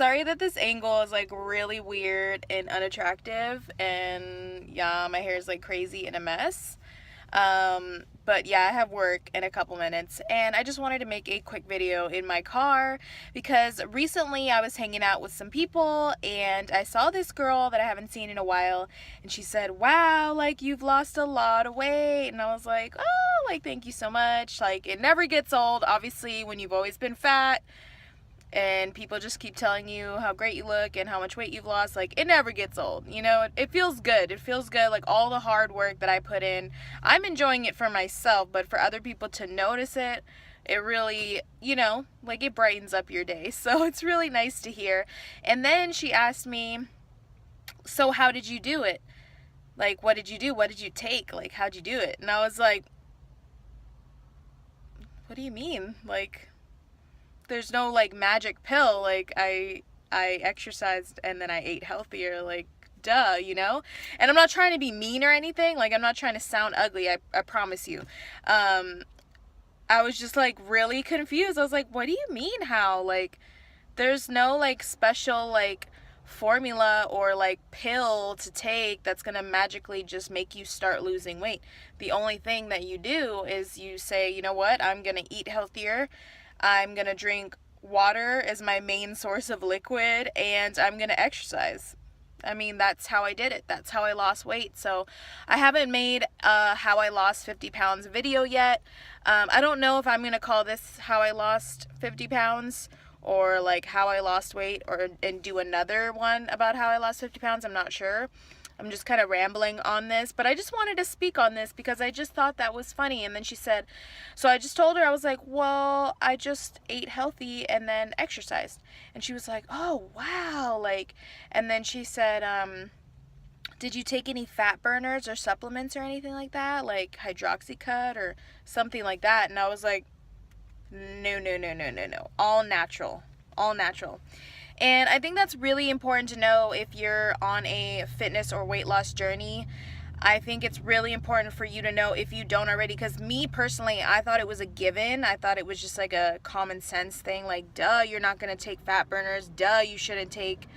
sorry that this angle is like really weird and unattractive, and yeah, my hair is like crazy and a mess. But yeah, I have work in a couple minutes, and I just wanted to make a quick video in my car because recently I was hanging out with some people and I saw this girl that I haven't seen in a while, and she said, wow, like you've lost a lot of weight. And I was like, oh, like thank you so much. Like it never gets old, obviously, when you've always been fat and people just keep telling you how great you look and how much weight you've lost. Like it never gets old, you know. It feels good. It feels good. Like all the hard work that I put in, I'm enjoying it for myself, but for other people to notice it, it really, you know, like it brightens up your day. So it's really nice to hear. And then she asked me, so how did you do it? Like what did you do? What did you take? Like how'd you do it? And I was like, what do you mean? Like there's no like magic pill. Like I exercised and then I ate healthier. Like duh, you know. And I'm not trying to be mean or anything. Like I'm not trying to sound ugly. I promise you. I was just like really confused. I was like, what do you mean how? Like there's no like special like formula or like pill to take that's gonna magically just make you start losing weight. The only thing that you do is you say, you know what, I'm gonna eat healthier, I'm gonna drink water as my main source of liquid, and I'm gonna exercise. I mean, that's how I did it. That's how I lost weight. So I haven't made how I lost 50 pounds video yet. I don't know if I'm gonna call this how I lost 50 pounds or like how I lost weight, or and do another one about how I lost 50 pounds. I'm not sure. I'm just kind of rambling on this, but I just wanted to speak on this because I just thought that was funny. And then she said, so I just told her, I was like, well, I just ate healthy and then exercised. And she was like, oh, wow. Like, and then she said, did you take any fat burners or supplements or anything like that? Like hydroxycut or something like that? And I was like, no, no, no, no, no, no. All natural. All natural. And I think that's really important to know if you're on a fitness or weight loss journey. I think it's really important for you to know if you don't already, because me personally, I thought it was a given. I thought it was just like a common sense thing, like duh, you're not going to take fat burners, duh, you shouldn't take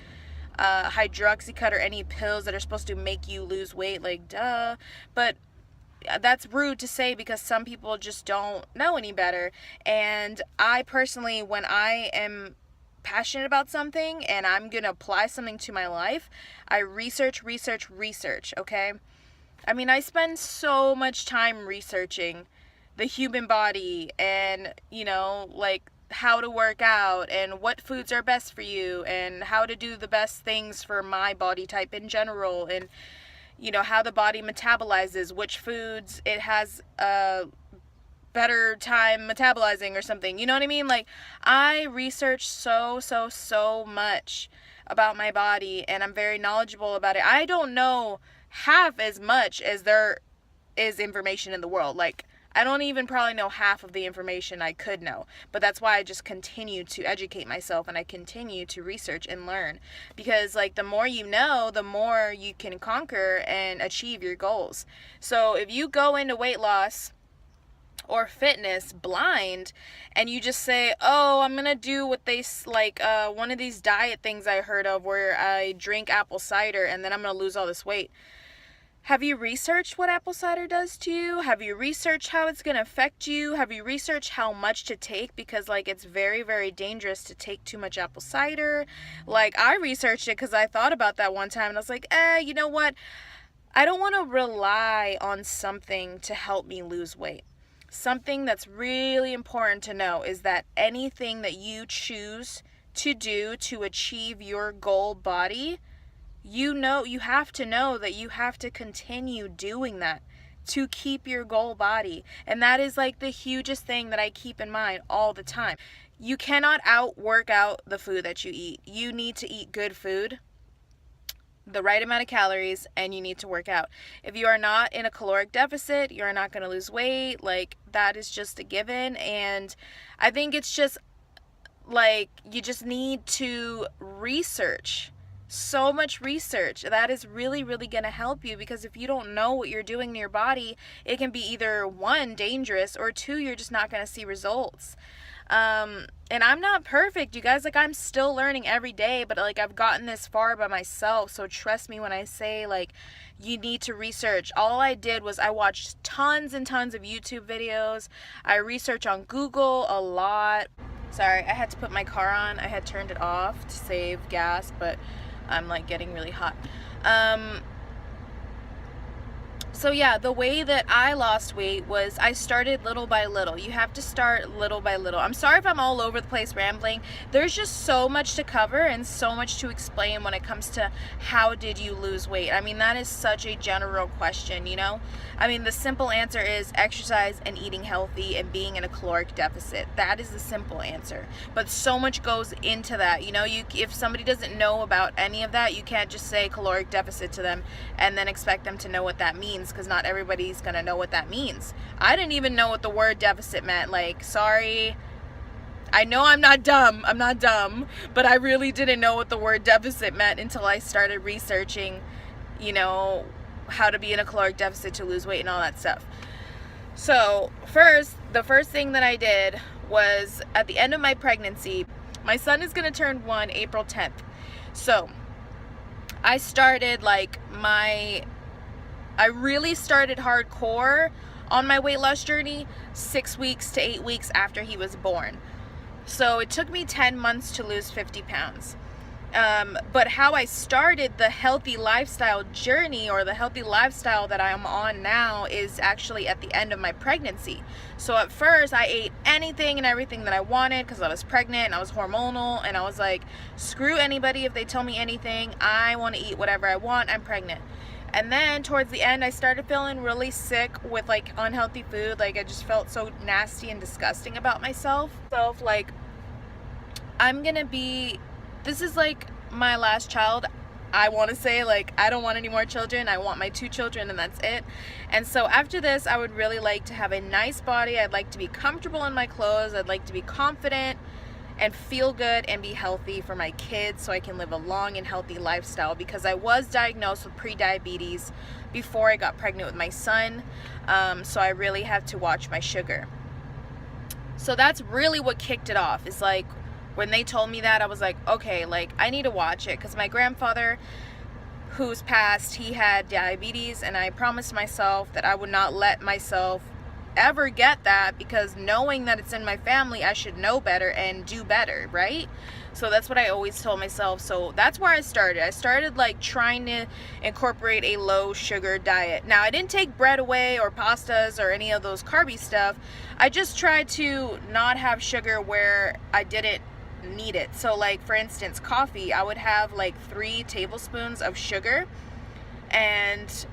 hydroxycut or any pills that are supposed to make you lose weight, like duh. But that's rude to say because some people just don't know any better. And I personally, when I am passionate about something and I'm gonna apply something to my life, I research, okay? I mean, I spend so much time researching the human body and, you know, like how to work out and what foods are best for you and how to do the best things for my body type in general, and you know, how the body metabolizes, which foods it has a better time metabolizing or something, you know what I mean? Like I research so much about my body, and I'm very knowledgeable about it. I don't know half as much as there is information in the world. Like I don't even probably know half of the information I could know, but that's why I just continue to educate myself and I continue to research and learn, because like the more you know, the more you can conquer and achieve your goals. So if you go into weight loss or fitness blind and you just say, oh, I'm gonna do what they like one of these diet things I heard of where I drink apple cider and then I'm gonna lose all this weight. Have you researched what apple cider does to you? Have you researched how it's gonna affect you? Have you researched how much to take? Because like it's very dangerous to take too much apple cider. Like I researched it because I thought about that one time and I was like, you know what, I don't want to rely on something to help me lose weight. Something that's really important to know is that anything that you choose to do to achieve your goal body, you know, you have to know that you have to continue doing that to keep your goal body. And that is like the hugest thing that I keep in mind all the time. You cannot work out the food that you eat. You need to eat good food, the right amount of calories, and you need to work out. If you are not in a caloric deficit, you're not going to lose weight. Like that is just a given. And I think it's just like you just need to research. So much research. That is really going to help you, because if you don't know what you're doing to your body, it can be either one, dangerous, or two, you're just not going to see results. And I'm not perfect, you guys. Like, I'm still learning every day, but like, I've gotten this far by myself. So trust me when I say, like, you need to research. All I did was I watched tons and tons of YouTube videos. I research on Google a lot. Sorry, I had to put my car on. I had turned it off to save gas, but I'm like getting really hot. So yeah, the way that I lost weight was I started little by little. You have to start little by little. I'm sorry if I'm all over the place rambling. There's just so much to cover and so much to explain when it comes to how did you lose weight. I mean, that is such a general question, you know? I mean, the simple answer is exercise and eating healthy and being in a caloric deficit. That is the simple answer. But so much goes into that. You know, if somebody doesn't know about any of that, you can't just say caloric deficit to them and then expect them to know what that means, because not everybody's gonna know what that means. I didn't even know what the word deficit meant. Like, sorry, I know I'm not dumb, but I really didn't know what the word deficit meant until I started researching, you know, how to be in a caloric deficit to lose weight and all that stuff. So the first thing that I did was, at the end of my pregnancy, my son is gonna turn 1 April 10th. So I started I really started hardcore on my weight loss journey 6 weeks to 8 weeks after he was born. So it took me 10 months to lose 50 pounds. But how I started the healthy lifestyle journey, or the healthy lifestyle that I'm on now, is actually at the end of my pregnancy. So at first I ate anything and everything that I wanted because I was pregnant and I was hormonal, and I was like, screw anybody if they tell me anything. I want to eat whatever I want. I'm pregnant. And then towards the end, I started feeling really sick with like unhealthy food. Like, I just felt so nasty and disgusting about myself. So like, this is like my last child. I want to say, like, I don't want any more children. I want my 2 children and that's it. And so after this, I would really like to have a nice body. I'd like to be comfortable in my clothes. I'd like to be confident and feel good and be healthy for my kids, so I can live a long and healthy lifestyle, because I was diagnosed with pre-diabetes before I got pregnant with my son. So I really have to watch my sugar. So that's really what kicked it off. Is like, when they told me that, I was like, okay, like, I need to watch it, because my grandfather, who's passed, he had diabetes, and I promised myself that I would not let myself ever get that, because knowing that it's in my family, I should know better and do better, right? So that's what I always told myself. So that's where I started like trying to incorporate a low sugar diet. Now, I didn't take bread away or pastas or any of those carby stuff. I just tried to not have sugar where I didn't need it. So like, for instance, coffee, I would have like 3 tablespoons of sugar, and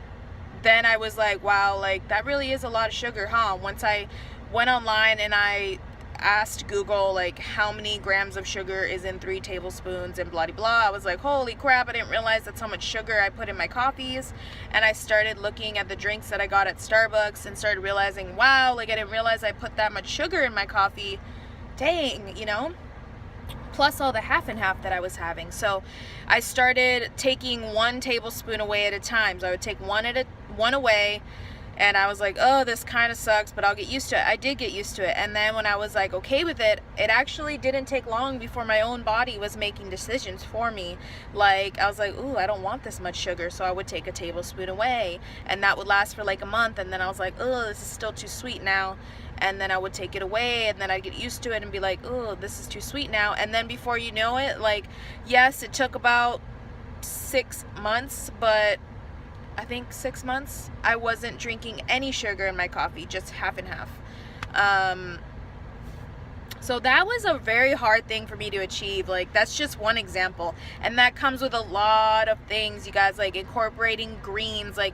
then I was like, wow, like, that really is a lot of sugar, huh? Once I went online and I asked Google, like, how many grams of sugar is in 3 tablespoons and blah, blah, blah, I was like, holy crap, I didn't realize that's how much sugar I put in my coffees. And I started looking at the drinks that I got at Starbucks and started realizing, wow, like, I didn't realize I put that much sugar in my coffee. Dang, you know? Plus all the half and half that I was having. So I started taking 1 tablespoon away at a time. So I would take one away, and I was like, oh, this kind of sucks, but I'll get used to it. I did get used to it. And then when I was like okay with it, it actually didn't take long before my own body was making decisions for me. Like, I was like, ooh, I don't want this much sugar, so I would take a tablespoon away, and that would last for like a month. And then I was like, oh, this is still too sweet now. And then I would take it away, and then I'd get used to it and be like, oh, this is too sweet now. And then before you know it, like, yes, it took about 6 months, but I think 6 months, I wasn't drinking any sugar in my coffee, just half and half. So that was a very hard thing for me to achieve. Like, that's just one example. And that comes with a lot of things, you guys, like incorporating greens, like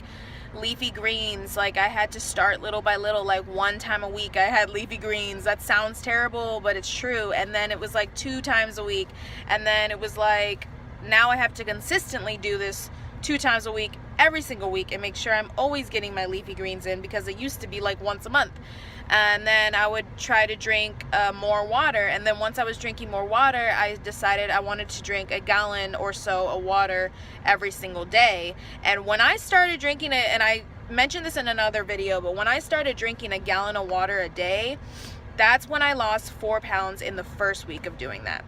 leafy greens. Like, I had to start little by little. Like, 1 time a week I had leafy greens. That sounds terrible, but it's true. And then it was like 2 times a week, and then it was like, now I have to consistently do this 2 times a week, every single week, and make sure I'm always getting my leafy greens in, because it used to be like once a month. And then I would try to drink more water. And then once I was drinking more water, I decided I wanted to drink a gallon or so of water every single day. And when I started drinking it, and I mentioned this in another video, but when I started drinking a gallon of water a day, That's when I lost 4 pounds in the first week of doing that.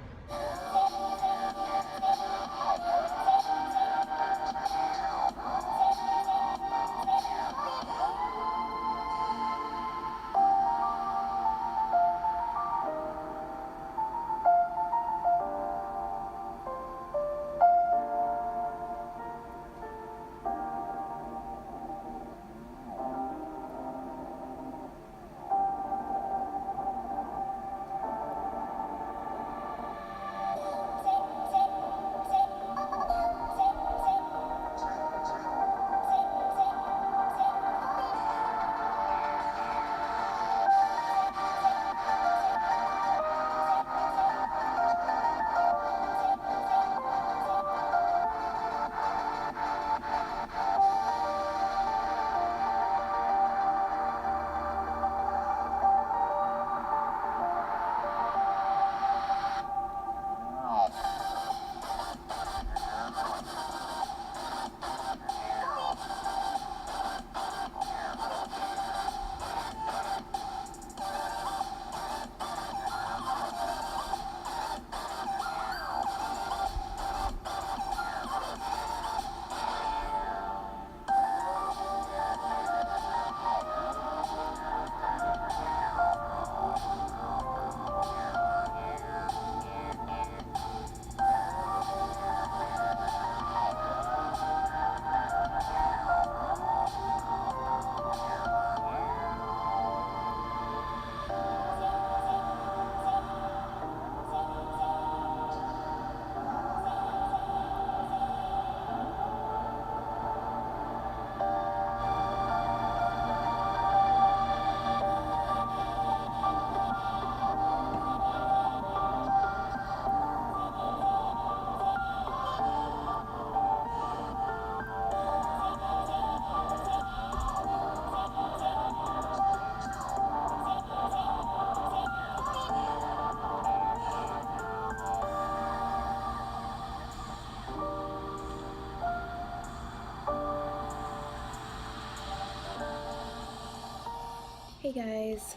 Hey guys,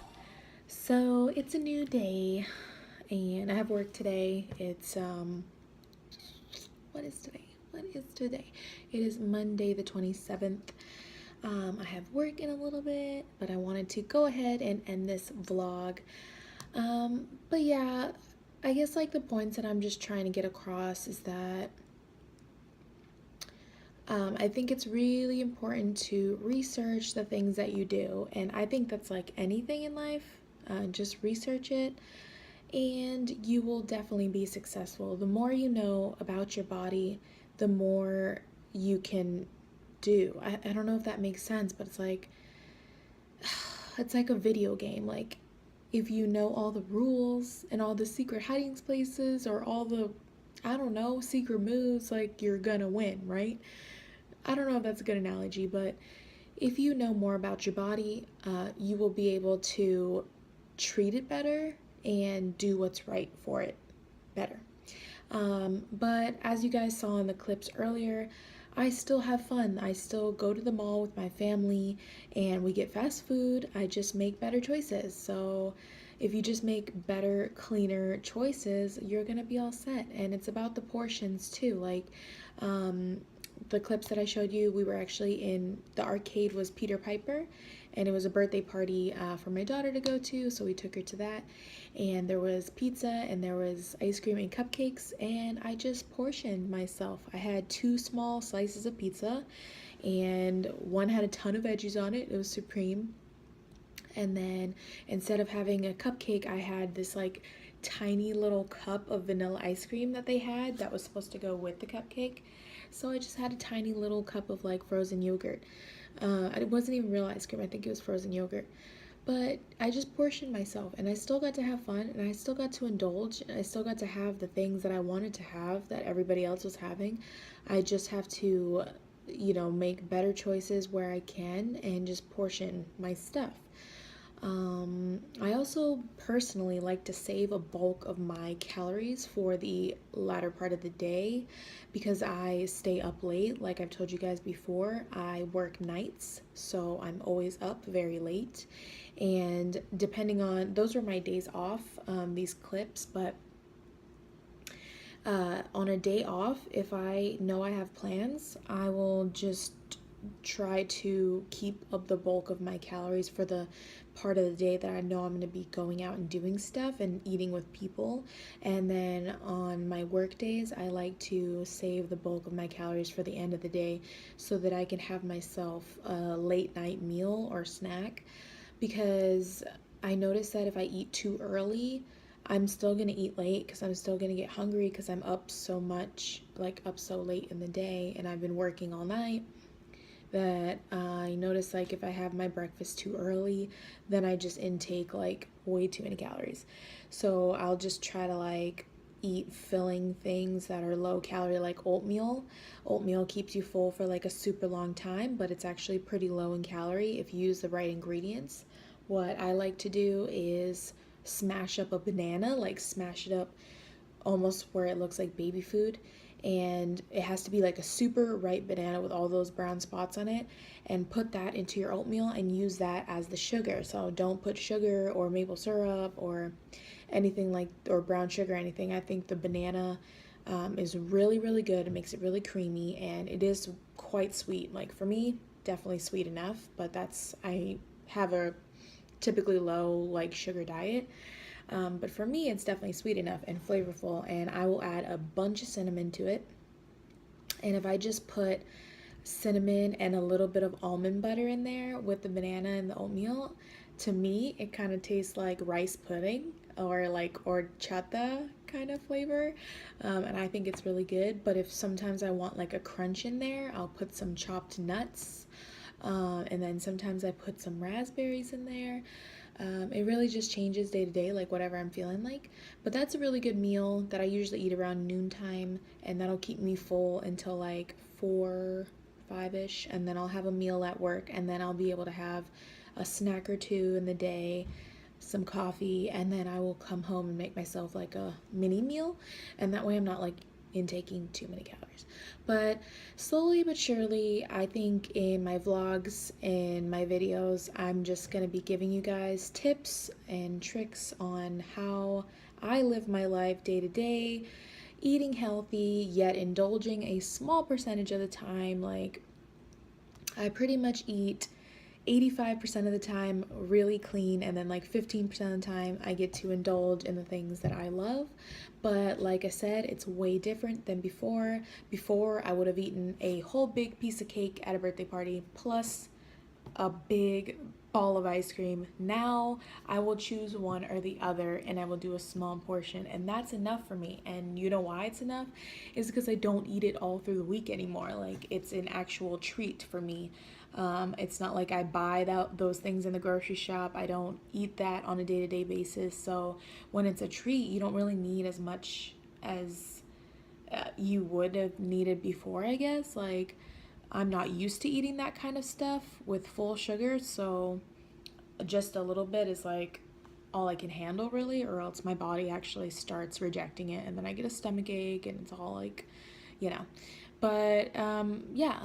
so it's a new day and I have work today. It's what is today? What is today? It is Monday the 27th. I have work in a little bit, but I wanted to go ahead and end this vlog. But yeah, I guess like the points that I'm just trying to get across is that I think it's really important to research the things that you do, and I think that's like anything in life. Just research it and you will definitely be successful. The more you know about your body, the more you can do. I don't know if that makes sense, but it's like a video game. Like if you know all the rules and all the secret hiding places or all the, I don't know, secret moves, like you're gonna win, right? I don't know if that's a good analogy, but if you know more about your body, you will be able to treat it better and do what's right for it better. But as you guys saw in the clips earlier, I still have fun. I still go to the mall with my family and we get fast food. I just make better choices. So if you just make better, cleaner choices, you're gonna be all set. And it's about the portions too. Like, the clips that I showed you, we were actually in, the arcade was Peter Piper, and it was a birthday party for my daughter to go to, so we took her to that. And there was pizza and there was ice cream and cupcakes, and I just portioned myself. I had 2 small slices of pizza and one had a ton of veggies on it. It was supreme. And then instead of having a cupcake, I had this like tiny little cup of vanilla ice cream that they had that was supposed to go with the cupcake. So I just had a tiny little cup of like frozen yogurt. It wasn't even real ice cream, I think it was frozen yogurt. But I just portioned myself and I still got to have fun and I still got to indulge and I still got to have the things that I wanted to have that everybody else was having. I just have to, you know, make better choices where I can and just portion my stuff. I also personally like to save a bulk of my calories for the latter part of the day because I stay up late. Like I've told you guys before, I work nights, so I'm always up very late. And depending on, those are my days off, these clips, but on a day off, if I know I have plans, I will just try to keep up the bulk of my calories for the part of the day that I know I'm going to be going out and doing stuff and eating with people. And then on my work days, I like to save the bulk of my calories for the end of the day so that I can have myself a late night meal or snack, because I notice that if I eat too early, I'm still gonna eat late because I'm still gonna get hungry because I'm up so much, like up so late in the day, and I've been working all night. That I notice, like, if I have my breakfast too early, then I just intake like way too many calories. So I'll just try to like eat filling things that are low calorie, like oatmeal. Oatmeal keeps you full for like a super long time, but it's actually pretty low in calorie if you use the right ingredients. What I like to do is smash up a banana, like smash it up almost where it looks like baby food. And it has to be like a super ripe banana with all those brown spots on it, and put that into your oatmeal and use that as the sugar. So don't put sugar or maple syrup or anything like, or brown sugar or anything. I think the banana is really, really good. It makes it really creamy, and it is quite sweet. Like for me, definitely sweet enough, but that's, I have a typically low like sugar diet. But for me, it's definitely sweet enough and flavorful, and I will add a bunch of cinnamon to it. And if I just put cinnamon and a little bit of almond butter in there with the banana and the oatmeal, to me, it kind of tastes like rice pudding or like horchata kind of flavor. And I think it's really good. But if sometimes I want like a crunch in there, I'll put some chopped nuts. And then sometimes I put some raspberries in there. It really just changes day to day, like whatever I'm feeling like. But that's a really good meal that I usually eat around noontime, and that'll keep me full until like 4, 5-ish. And then I'll have a meal at work, and then I'll be able to have a snack or two in the day, some coffee, and then I will come home and make myself like a mini meal. And that way I'm not like intaking too many calories. But slowly but surely, I think in my vlogs and my videos, I'm just going to be giving you guys tips and tricks on how I live my life day to day, eating healthy, yet indulging a small percentage of the time. Like, I pretty much eat 85% of the time really clean, and then like 15% of the time I get to indulge in the things that I love. But like I said, it's way different than before. Before, I would have eaten a whole big piece of cake at a birthday party plus a big ball of ice cream. Now I will choose one or the other, and I will do a small portion, and that's enough for me. And you know why it's enough? Is because I don't eat it all through the week anymore. Like, it's an actual treat for me. It's not like I buy those things in the grocery shop. I don't eat that on a day-to-day basis. So when it's a treat, you don't really need as much as you would have needed before, I guess. Like, I'm not used to eating that kind of stuff with full sugar, so just a little bit is like all I can handle, really, or else my body actually starts rejecting it, and then I get a stomach ache, and it's all like, you know. But yeah,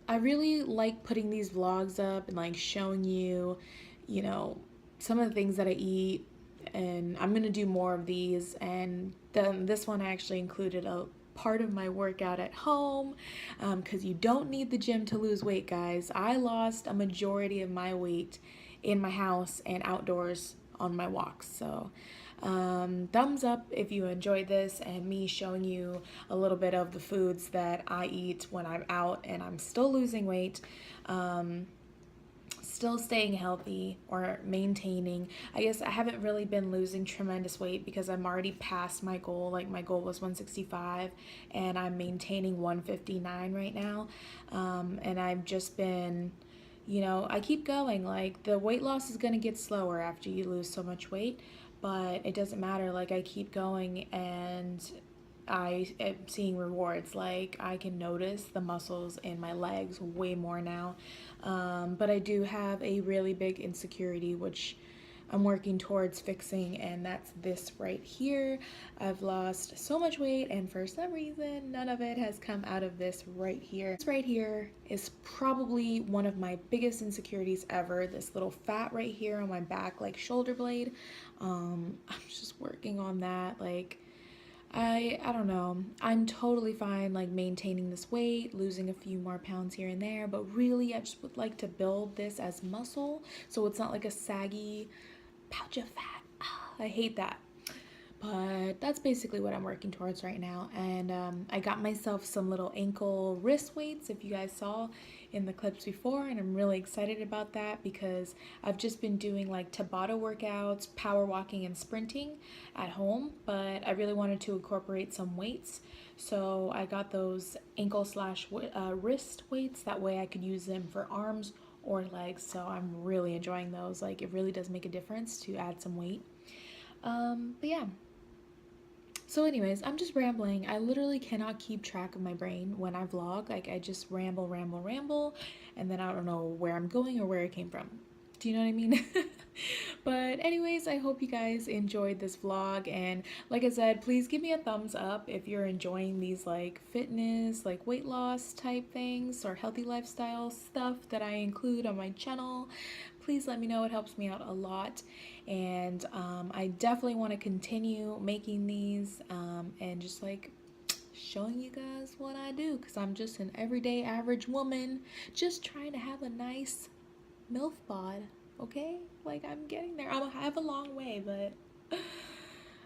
I really like putting these vlogs up and like showing you, you know, some of the things that I eat, and I'm gonna do more of these. And then this one I actually included a part of my workout at home, because you don't need the gym to lose weight, guys. I lost a majority of my weight in my house and outdoors on my walks. So thumbs up if you enjoyed this and me showing you a little bit of the foods that I eat when I'm out and I'm still losing weight. Still staying healthy or maintaining. I guess I haven't really been losing tremendous weight because I'm already past my goal. Like, my goal was 165 and I'm maintaining 159 right now. And I've just been, you know, I keep going. Like, the weight loss is going to get slower after you lose so much weight, but it doesn't matter. Like, I keep going, and I am seeing rewards. Like, I can notice the muscles in my legs way more now. But I do have a really big insecurity, which I'm working towards fixing, and that's this right here. I've lost so much weight, and for some reason, none of it has come out of this right here. This right here is probably one of my biggest insecurities ever. This little fat right here on my back, like shoulder blade. I'm just working on that. Like, I don't know. I'm totally fine like maintaining this weight, losing a few more pounds here and there, but really I just would like to build this as muscle so it's not like a saggy pouch of fat. I hate that. But that's basically what I'm working towards right now. And I got myself some little ankle wrist weights, if you guys saw in the clips before, and I'm really excited about that because I've just been doing like Tabata workouts, power walking, and sprinting at home, but I really wanted to incorporate some weights. So I got those ankle slash wrist weights. That way I could use them for arms or legs. So I'm really enjoying those. Like, it really does make a difference to add some weight. But yeah. So anyways, I'm just rambling. I literally cannot keep track of my brain when I vlog. Like, I just ramble, and then I don't know where I'm going or where it came from. Do you know what I mean? But anyways, I hope you guys enjoyed this vlog, and like I said, please give me a thumbs up if you're enjoying these like fitness, like weight loss type things or healthy lifestyle stuff that I include on my channel. Please let me know. It helps me out a lot, and I definitely want to continue making these and just like showing you guys what I do, because I'm just an everyday average woman just trying to have a nice MILF bod, okay? Like, I'm getting there. I have a long way, but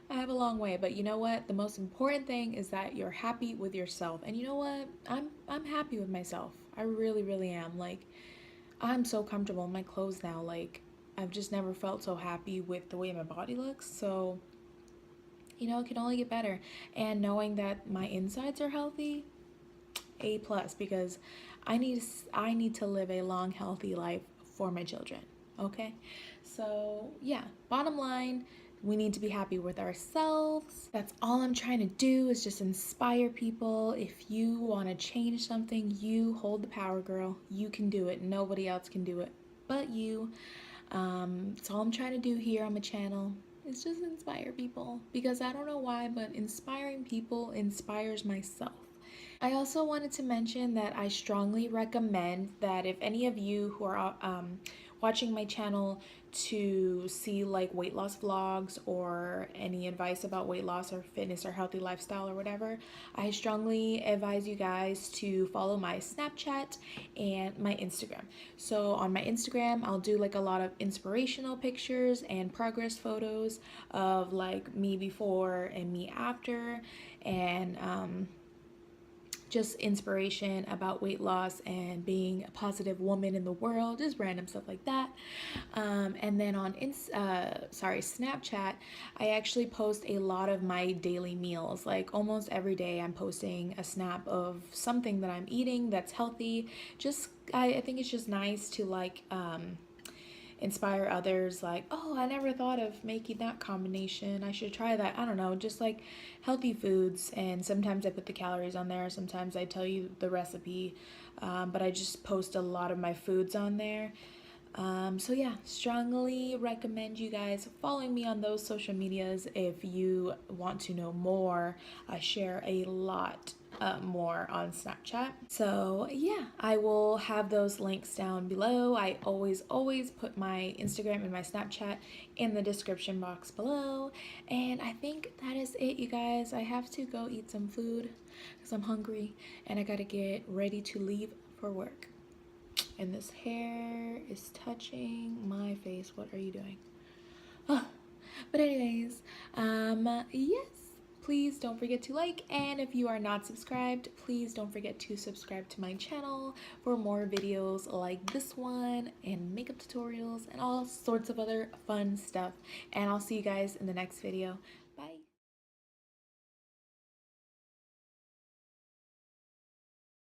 I have a long way. But you know what? The most important thing is that you're happy with yourself. And you know what? I'm happy with myself. I really, really am. Like, I'm so comfortable in my clothes now. Like, I've just never felt so happy with the way my body looks. So, you know, it can only get better. And knowing that my insides are healthy, A plus, because I need to live a long, healthy life for my children. Okay, so yeah, bottom line, we need to be happy with ourselves. That's all I'm trying to do, is just inspire people. If you want to change something, you hold the power, girl. You can do it. Nobody else can do it but you. That's all I'm trying to do here on my channel. It's just inspire people, because I don't know why, but inspiring people inspires myself. I also wanted to mention that I strongly recommend that if any of you who are watching my channel to see like weight loss vlogs or any advice about weight loss or fitness or healthy lifestyle or whatever, I strongly advise you guys to follow my Snapchat and my Instagram. So on my Instagram, I'll do like a lot of inspirational pictures and progress photos of like me before and me after, and just inspiration about weight loss and being a positive woman in the world, just random stuff like that. And then on Snapchat, I actually post a lot of my daily meals. Like, almost every day I'm posting a snap of something that I'm eating that's healthy. I think it's just nice to like inspire others, like, oh, I never thought of making that combination, I should try that. I don't know, just like healthy foods. And sometimes I put the calories on there, sometimes I tell you the recipe, but I just post a lot of my foods on there. So yeah, strongly recommend you guys following me on those social medias if you want to know more. I share a lot more on Snapchat. So yeah, I will have those links down below. I always put my Instagram and my Snapchat in the description box below. And I think that is it, you guys. I have to go eat some food because I'm hungry, and I gotta get ready to leave for work. And this hair is touching my face. What are you doing? Oh. But anyways, yes, please don't forget to like, and if you are not subscribed, please don't forget to subscribe to my channel for more videos like this one and makeup tutorials and all sorts of other fun stuff. And I'll see you guys in the next video.